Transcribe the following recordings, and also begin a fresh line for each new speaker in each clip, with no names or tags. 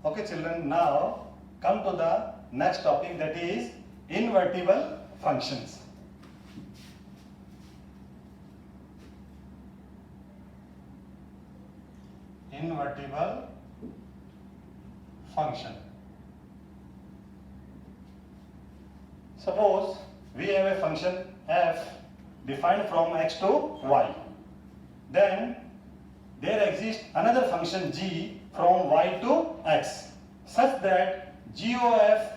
Okay children, now come to the next topic, that is invertible functions. Invertible function. Suppose we have a function f defined from x to y. Then there exists another function g from y to x, such that g of f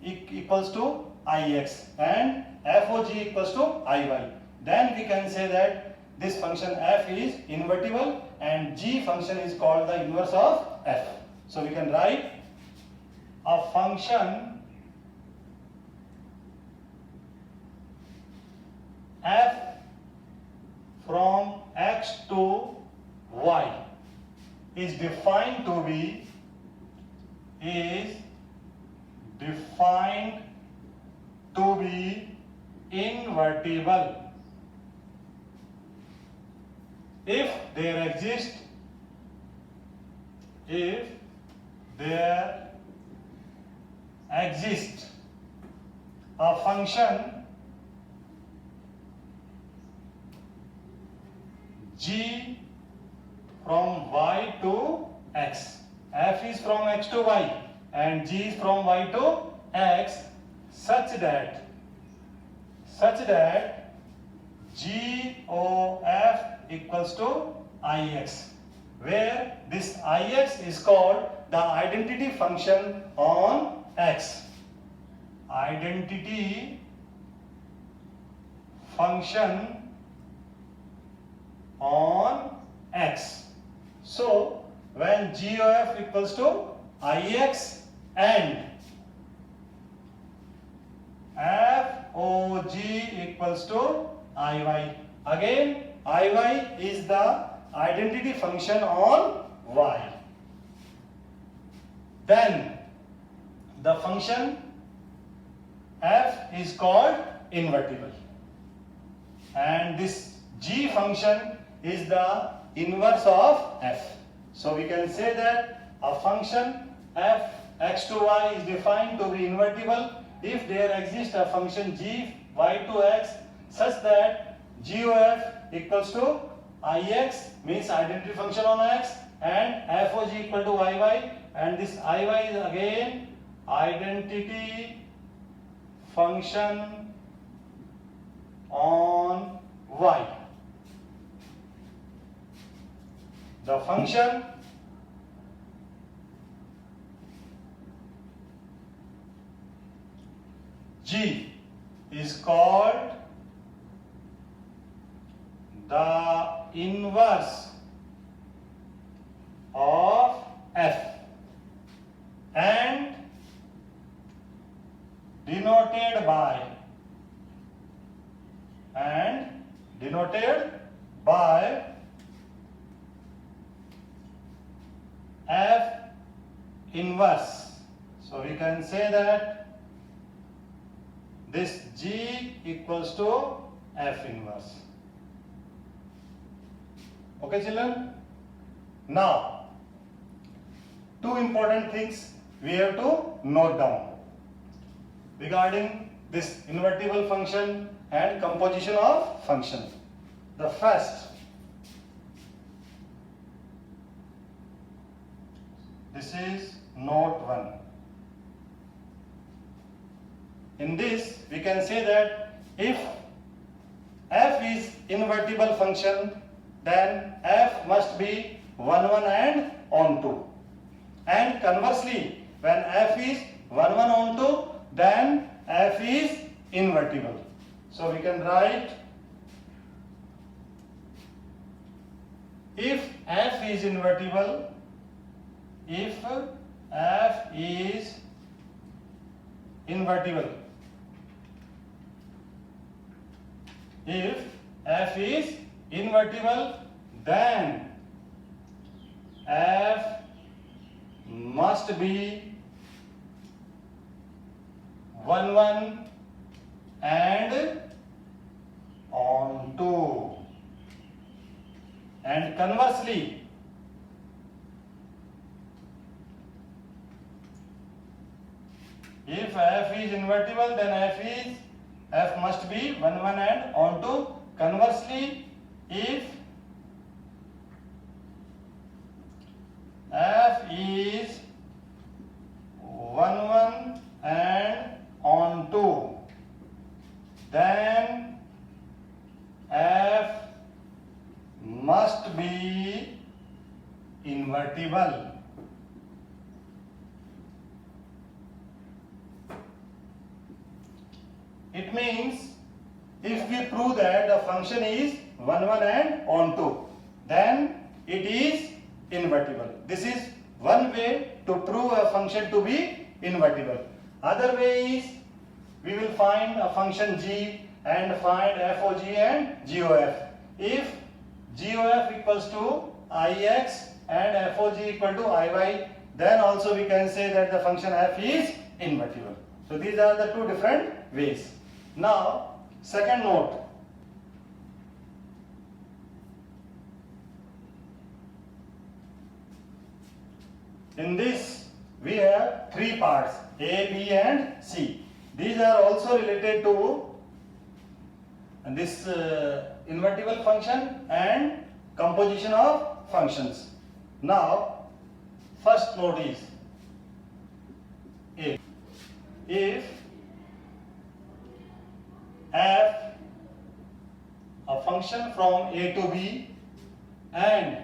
equals to ix and f of g equals to iy. Then we can say that this function f is invertible and g function is called the inverse of f. So we can write a function f from x to y is defined to be invertible if there exists a function g from y to x. F is from x to y and g is from y to x, such that g of f equals to ix, where this ix is called the identity function on x. Identity function on x. So when g of f equals to ix and f of g equals to iy, again iy is the identity function on y, then the function f is called invertible and this g function is the inverse of f. So we can say that a function f x to y is defined to be invertible if there exists a function g y to x such that g of f equals to ix, means identity function on x, and f of g equal to iy, and this iy is again identity function on y. The function g is called the inverse of f and denoted by f inverse. So we can say that this g equals to f inverse. Okay children, now two important things we have to note down regarding this invertible function and composition of function. The first, this is note 1. In this we can say that if f is invertible function, then f must be 1 1 and onto, and conversely when f is 1 1 onto, then f is invertible. So we can write if f is invertible, if f is invertible, if f is invertible, then f must be 1 1 and onto, and conversely If f is invertible, then f must be 1 1 and onto. Conversely, if f is 1 1 and onto, then f must be invertible. It means if we prove that the function is 1 1 and onto, then it is invertible. This is one way to prove a function to be invertible. Other way is we will find a function g and find f of g and g of f. If g of f equals to ix and f of g equal to iy, then also we can say that the function f is invertible. So these are the two different ways. Now, second note. In this, we have three parts, A, B and C. These are also related to this invertible function and composition of functions. Now, first note is if f, a function from A to B, and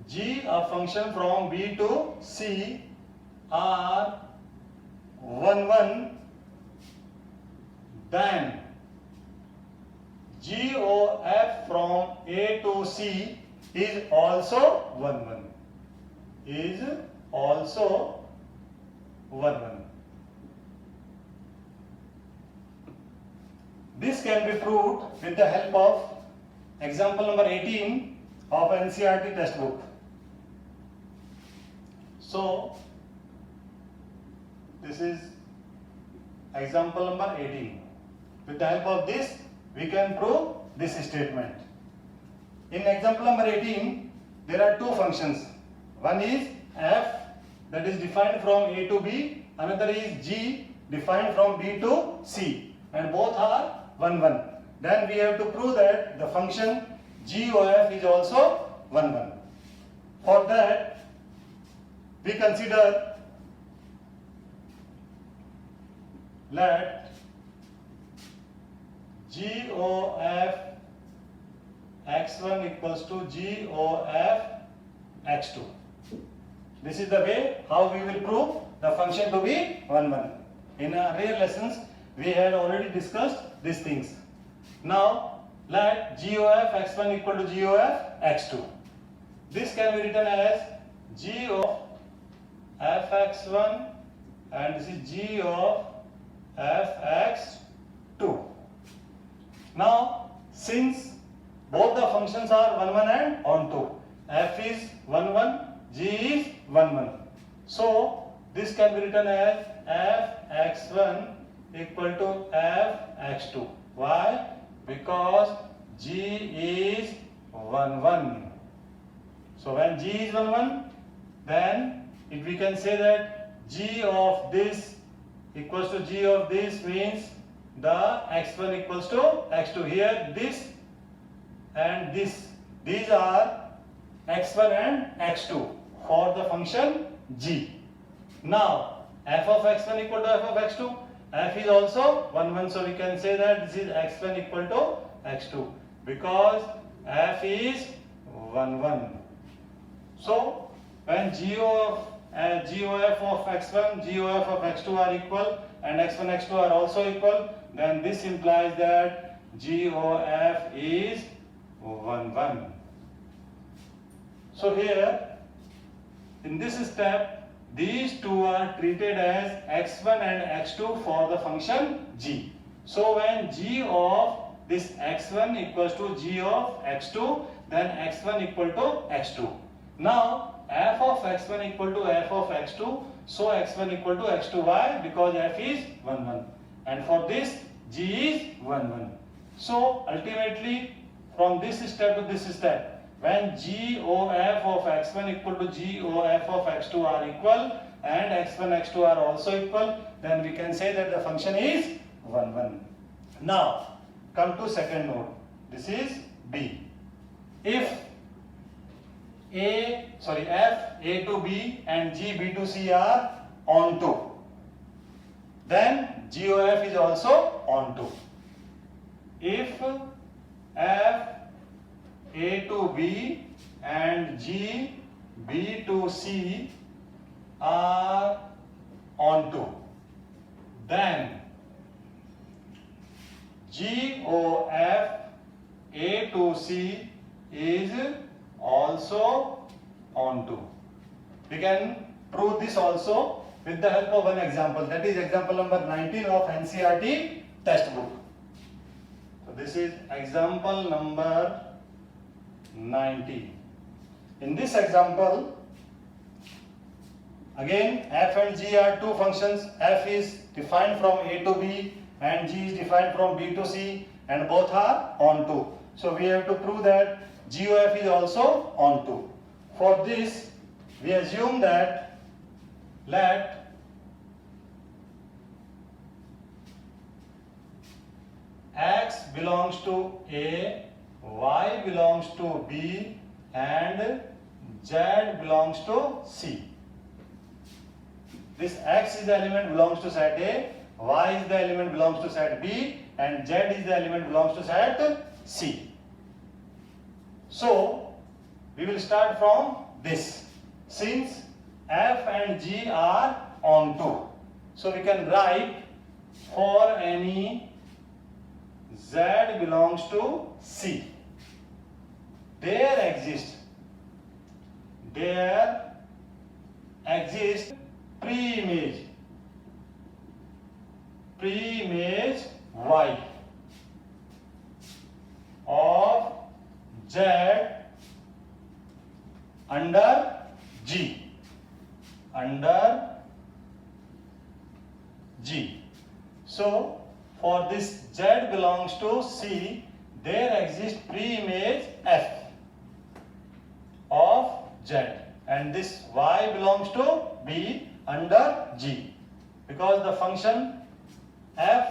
g, a function from B to C, are 1 1, then g of f from A to C is also 1 1. Is also 1 1. This can be proved with the help of example number 18 of NCERT textbook. So, this is example number 18. With the help of this, we can prove this statement. In example number 18, there are two functions. One is f, that is defined from A to B. Another is g, defined from B to C. And both are 1 1. Then we have to prove that the function g of f is also 1 1. For that, we consider let g of f x1 equals to g of f x2. This is the way how we will prove the function to be 1 1. In our earlier lessons, we had already discussed these things. Now, let g of f x1 equal to g of f x2. This can be written as g of f x1 and this is g of f x2. Now, since both the functions are 1 1 and onto, f is 1 1, g is 1 1. So, this can be written as f x1 equal to f x2. Why? Because g is 1 1. So when g is 1 1, then we can say that g of this equals to g of this means the x1 equals to x2. Here this and this, these are x1 and x2 for the function g. Now f of x1 equal to f of x2. F is also 1 1, so we can say that this is x1 equal to x2 because f is 1 1. So when g of f of x1, g of f of x2 are equal and x1, x2 are also equal, then this implies that g of f is 1 1. So here in this step, these two are treated as x1 and x2 for the function g. So when g of this x1 equals to g of x2, then x1 equal to x2. Now f of x1 equal to f of x2, so x1 equal to x2. Why? Because f is 1 1. And for this, g is 1 1. So ultimately, from this step to this step, when g of f of x1 equal to g of f of x2 are equal, and x1, x2 are also equal, then we can say that the function is 1, 1. Now, come to second node. This is B. If F, A to B and G, B to C are onto, then GOF is also onto. If F, A to B and G, B to C are onto, then GOF A to C is also onto. We can prove this also with the help of one example. That is example number 19 of NCERT textbook. So this is example number 19. In this example, again f and g are two functions. F is defined from A to B and g is defined from B to C, and both are onto. So we have to prove that GOF is also onto. For this, we assume that let x belongs to A, y belongs to B, and z belongs to C. This x is the element belongs to set A, y is the element belongs to set B, and z is the element belongs to set C. So we will start from this. Since f and g are onto, so we can write for any z belongs to C, there exists pre-image y of z under G. So for this z belongs to C, there exists pre-image f of z, and this y belongs to B under G, because the function f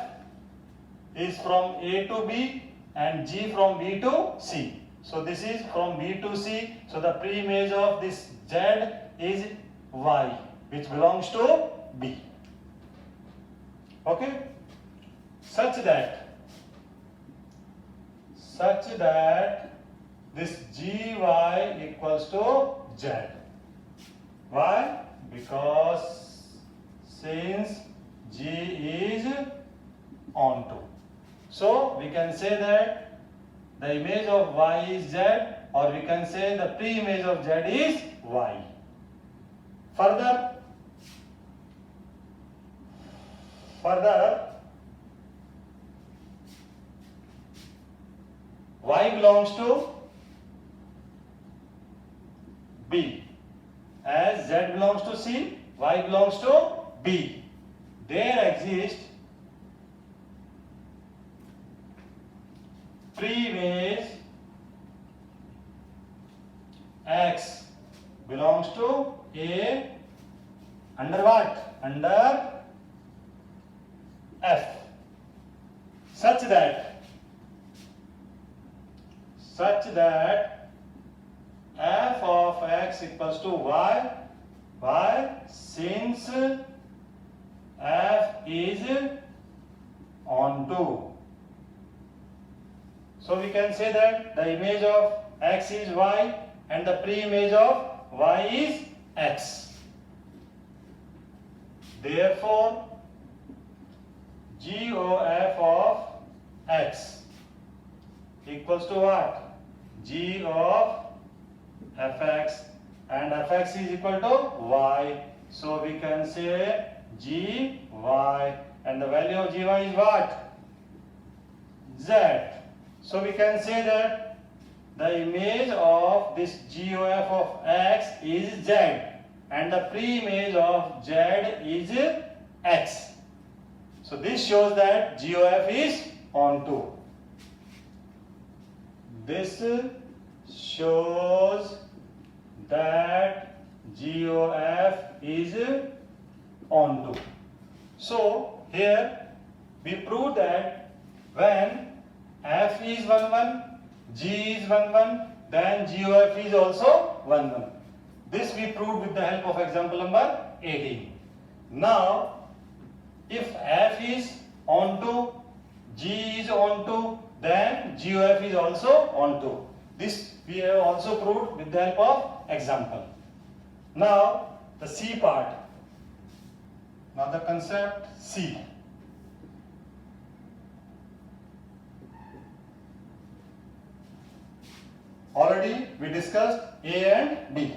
is from A to B and G from B to C. So this is from B to C. So the pre-image of this z is y, which belongs to B. Okay? Such that this gy equals to z. Why? Because since g is onto, so we can say that the image of y is z, or we can say the pre-image of z is y. Further, y belongs to B. As z belongs to C, y belongs to B. There exists pre-image x belongs to A under what? Under F, such that f of x equals to y. Why? Since f is onto. So we can say that the image of x is y and the pre-image of y is x. Therefore, GOF of x equals to what? G of fx, and fx is equal to y. So we can say gy, and the value of gy is what? Z. So we can say that the image of this GOF of x is z, and the pre-image of z is x. So this shows that GOF is onto. This shows that GOF is onto. So here we prove that when f is 1 1, g is 1 1, then g of f is also 1 1. This we proved with the help of example number 18. Now if f is onto, g is onto, then g of f is also onto. This we have also proved with the help of example. Now the C part. Now the concept C. Already we discussed A and B.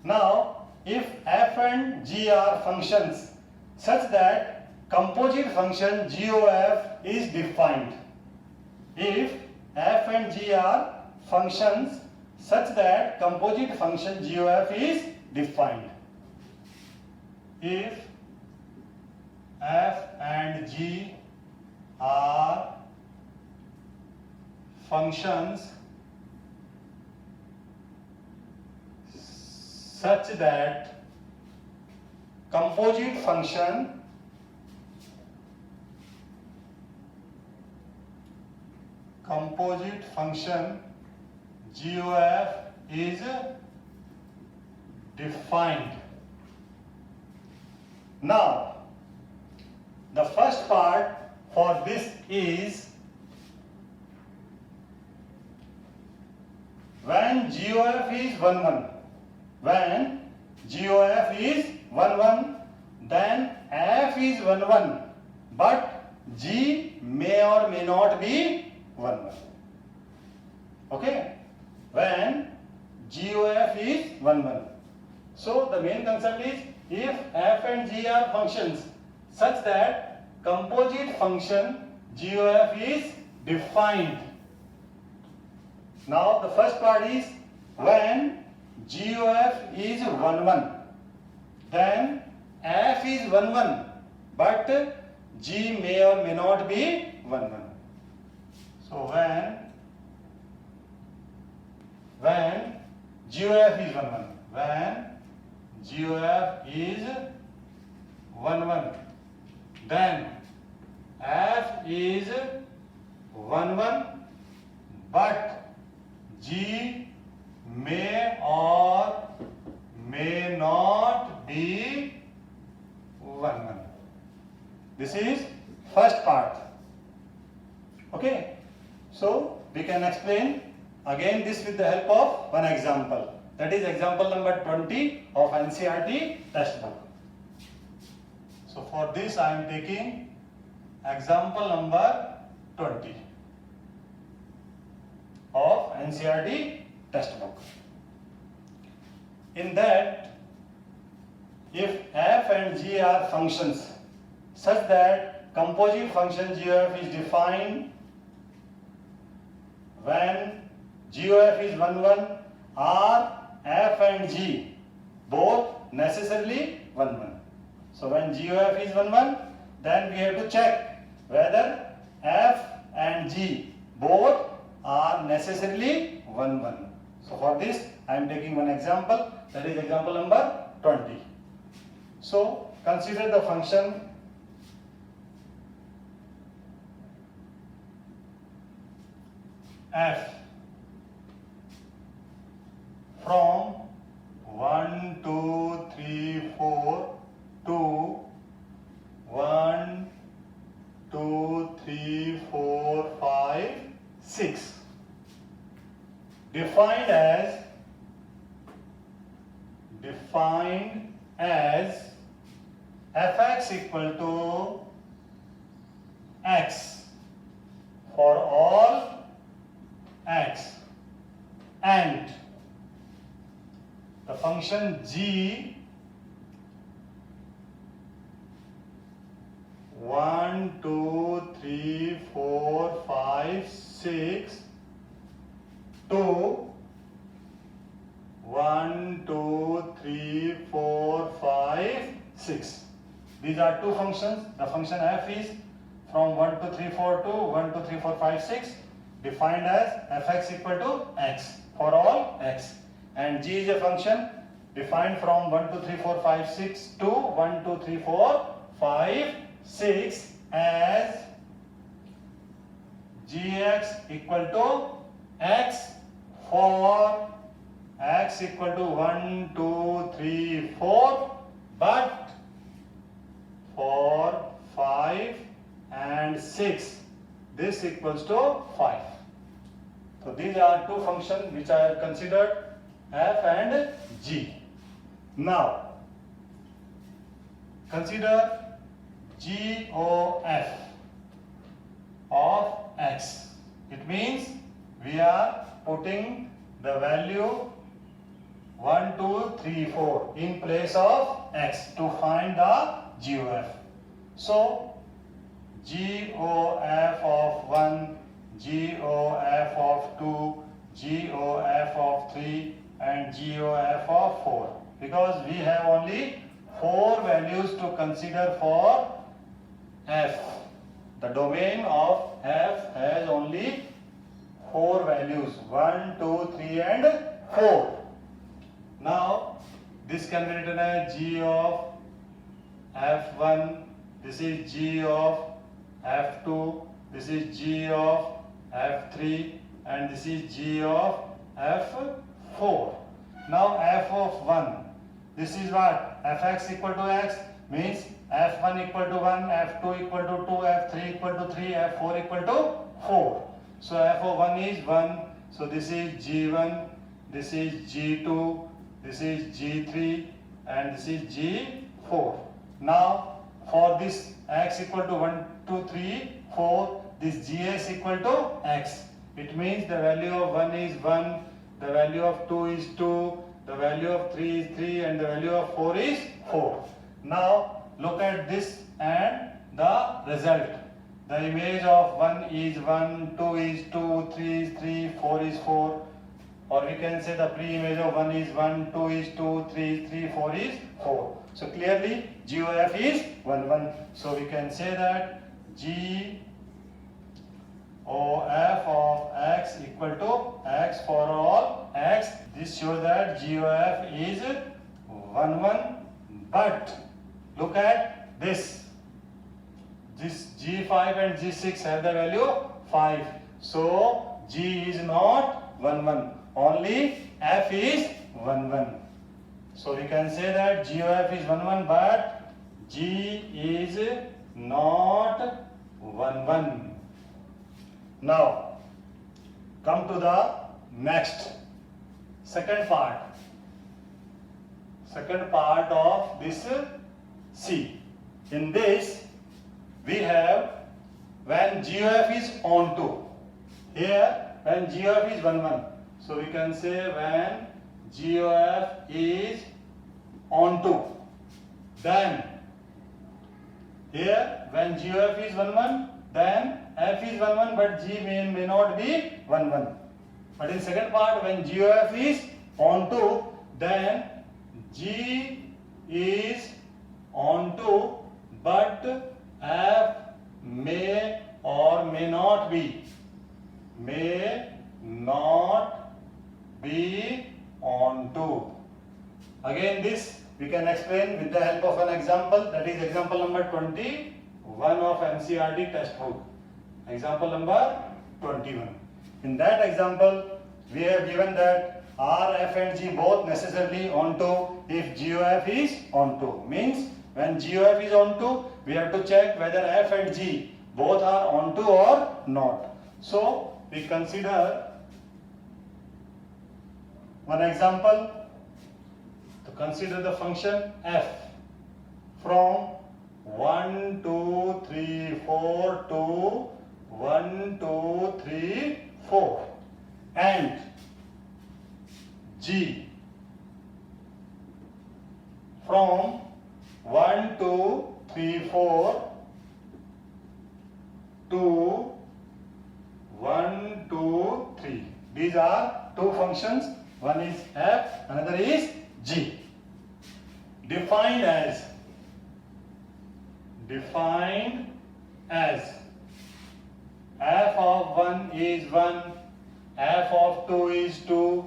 Now if f and g are functions such that composite function g of f is defined. If f and g are functions such that composite function g of f is defined. If f and g are functions such that composite function g of f is defined. Now the first part for this is when g of f is 1 1. When g of f is 1 1, then f is 1 1, but g may or may not be 1 1. Okay? When g of f is 1 1. So the main concept is if f and g are functions such that composite function g of f is defined. Now the first part is when g of f is 1 1, then f is 1 1, but g may or may not be 1 1. So when g of f is 1 1, when g of f is 1 1, then f is 1 1, but g may or may not be 1 1. This is first part. Okay, so we can explain again this with the help of one example. That is example number 20 of NCERT textbook. So for this I am taking example number 20 of NCERT textbook. In that, if f and g are functions such that composite function g of f is defined when g of f is 1 1, are f and g both necessarily 1 1. So when g of f is 1 1, then we have to check whether f and g both are necessarily 1 1. So for this I am taking one example, that is example number 20. So consider the function f from 1 2 3 4 to 1 2 3 4 5 6, defined as fx equal to x for all x, and the function g 1 2 3 4 5 6 to 1 2 3 4 5 6. These are two functions. The function f is from 1 2 3 4 to 1 2 3 4 5 6, defined as fx equal to x for all x, and g is a function defined from 1, 2, 3, 4, 5, 6 to 1, 2, 3, 4, 5, 6 as gx equal to x for x equal to 1, 2, 3, 4, but for 5 and 6 this equals to 5. So these are two functions which I have considered, f and g. Now consider GOF of x. It means we are putting the value 1, 2, 3, 4 in place of x to find the GOF. So GOF of 1, GOF of 2, GOF of 3 and GOF of 4. Because we have only 4 values to consider for f. The domain of f has only 4 values, 1, 2, 3 and 4. Now this can be written as g of f1, this is g of f2, this is g of f3 and this is g of f4. Now f of 1, this is what? Fx equal to x means f1 equal to 1, f2 equal to 2, f3 equal to 3, f4 equal to 4. So f of 1 is 1, so this is g1, this is g2, this is g3 and this is g4. Now for this x equal to 1, 2, 3, 4, this gs equal to x. It means the value of 1 is 1, the value of 2 is 2, the value of 3 is 3 and the value of 4 is 4. Now look at this and the result. The image of 1 is 1, 2 is 2, 3 is 3, 4 is 4. Or we can say the pre-image of 1 is 1, 2 is 2, 3 is 3, 4 is 4. So clearly GOF is 1, 1. So we can say that GOF of x equal to x for all x. This shows that GOF is 1, 1. But look at this. This G5 and G6 have the value 5. So G is not 1, 1. Only F is 1, 1. So we can say that GOF is 1, 1 but G is not 1, 1. Now come to the next second part of this C. In this we have when GOF is onto. Here when GOF is 1, 1. So we can say when GOF is onto. Then here when GOF is 1, 1, then F is 1, 1 but G may not be 1, 1. But in second part when GOF is onto, then G is onto but F may or may not be. May not be onto. Again this we can explain with the help of an example, that is example number 21 of NCERT textbook. Example number 21. In that example we have given that R, F and G both necessarily onto if GOF is onto. Means when GOF is onto we have to check whether F and G both are onto or not. So we consider one example to consider the function f from 1, 2, 3, 4 to 1, 2, 3, 4 and g from 1, 2, 3, 4 to 1, 2, 3. These are two functions. One is f, another is g. Defined as f of 1 is 1, f of 2 is 2,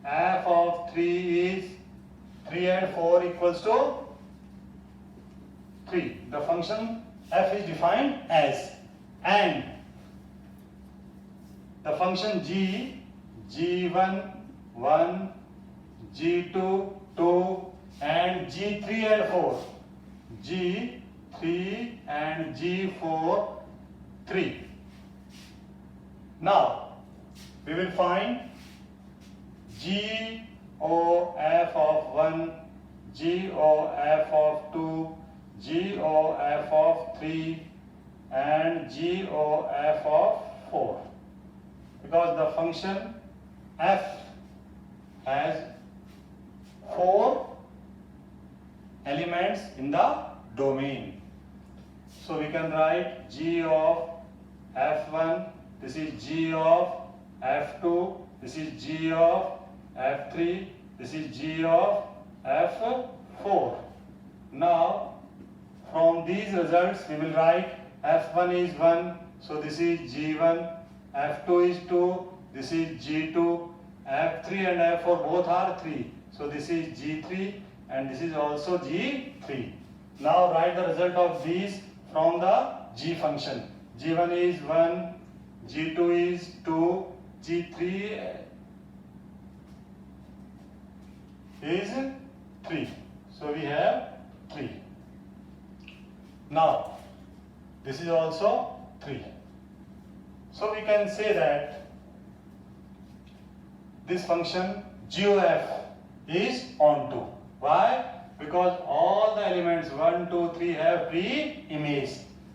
f of 3 is 3 and 4 equals to 3. The function f is defined as, and the function g, g1, 1, g2, 2 and g3 and 4, g3 and g4, 3. Now we will find g o f of 1, g o f of 2, g o f of 3 and g o f of 4, because the function f has 4 elements in the domain. So we can write g of f1, this is g of f2, this is g of f3, this is g of f4. Now from these results we will write f1 is 1, so this is g1, f2 is 2, this is g2, f3 and f4 both are 3, so this is g3 and this is also g3. Now write the result of these from the g function. g1 is 1, g2 is 2, g3 is 3. So we have 3. Now this is also 3. So we can say that this function GOF is onto. Why? Because all the elements 1, 2, 3 have pre-image.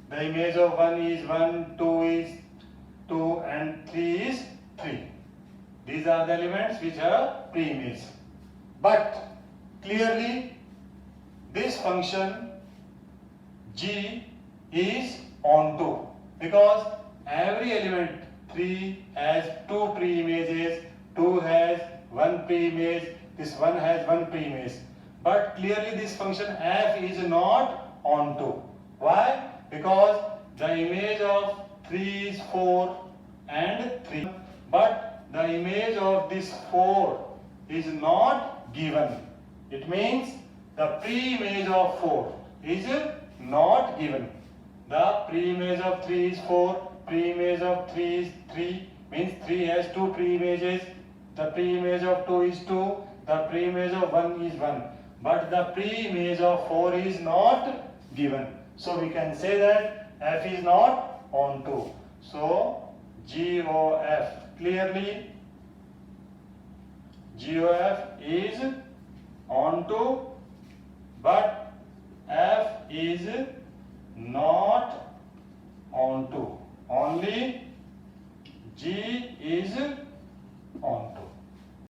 The image of 1 is 1, 2 is 2 and 3 is 3. These are the elements which have pre-image. But clearly this function G is onto, because every element 3 has 2 pre-images, 2 has 1 pre-image, this one has 1 pre-image. But clearly this function f is not onto. Why? Because the image of 3 is 4 and 3, but the image of this 4 is not given. It means the pre-image of 4 is not given. The pre-image of 3 is 4, pre-image of 3 is 3, means 3 has 2 pre-images, the pre-image of 2 is 2, the pre-image of 1 is 1. But the pre-image of 4 is not given. So we can say that f is not onto. So GOF, clearly GOF is onto, but f is not onto. Only G is onto.